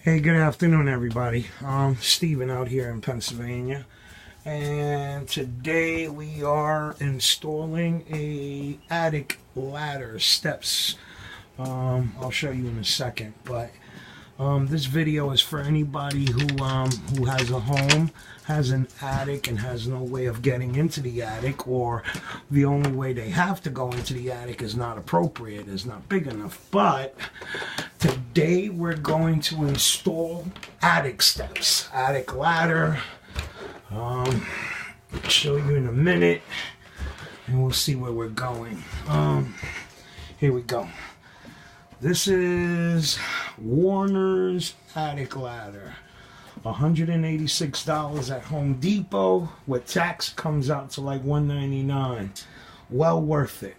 Hey, good afternoon, everybody. Steven out here in Pennsylvania, and today we are installing a attic ladder steps. I'll show you in a second, but this video is for anybody who has a home, has an attic, and has no way of getting into the attic, or the only way they have to go into the attic is not appropriate, is not big enough. But today we're going to install attic steps, attic ladder. I'll show you in a minute, and we'll see where we're going. Here we go. This is Warner's attic ladder. $186 at Home Depot. With tax comes out to like $199. Well worth it.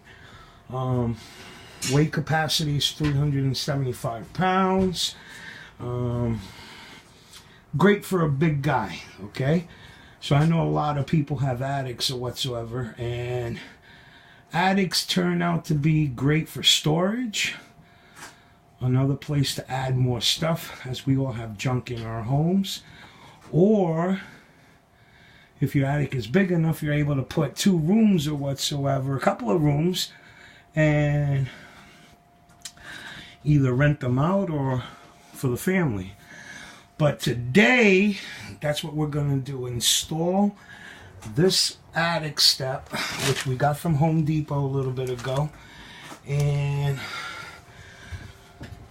Weight capacity is 375 pounds. Great for a big guy, okay? So I know a lot of people have attics or whatsoever, and attics turn out to be great for storage. Another place to add more stuff, as we all have junk in our homes. Or if your attic is big enough, you're able to put 2 rooms or whatsoever, a couple of rooms, and either rent them out or for the family. But today, that's what we're going to do. Install this attic step, which we got from Home Depot a little bit ago. And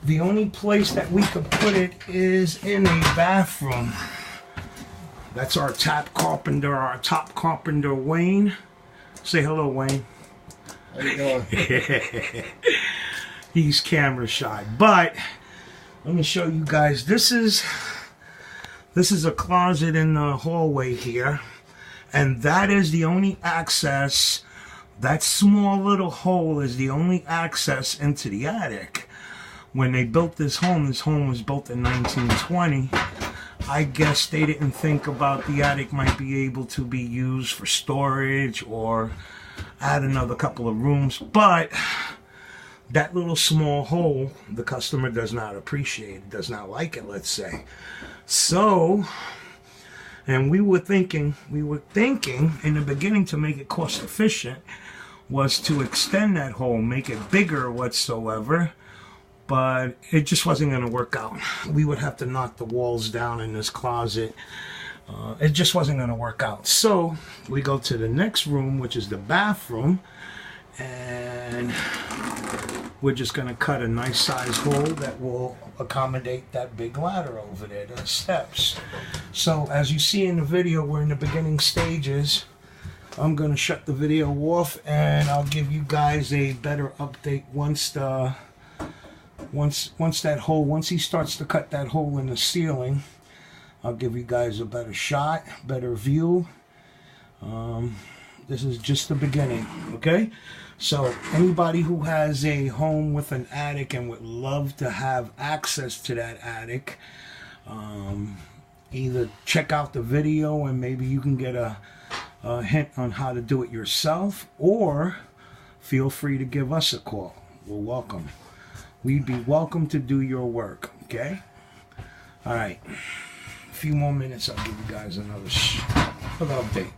the only place that we could put it is in a bathroom. That's our top carpenter, Wayne. Say hello, Wayne. How you doing? He's camera shy, but let me show you guys. This is a closet in the hallway here, and that is the only access. That small little hole is the only access into the attic. When they built this home was built in 1920. I guess they didn't think about the attic might be able to be used for storage or add another couple of rooms, but that little small hole, the customer does not appreciate, does not like it, let's say. So, and we were thinking in the beginning, to make it cost efficient, was to extend that hole, make it bigger whatsoever. But it just wasn't going to work out. We would have to knock the walls down in this closet. It just wasn't going to work out. So we go to the next room, which is the bathroom, and we're just going to cut a nice size hole that will accommodate that big ladder over there, the steps. So as you see in the video, we're in the beginning stages. I'm going to shut the video off, and I'll give you guys a better update once he starts to cut that hole in the ceiling. I'll give you guys a better shot, better view. This is just the beginning, okay? So anybody who has a home with an attic and would love to have access to that attic, either check out the video and maybe you can get a hint on how to do it yourself, or feel free to give us a call. We're welcome. We'd be welcome to do your work, okay? All right. A few more minutes, I'll give you guys another update.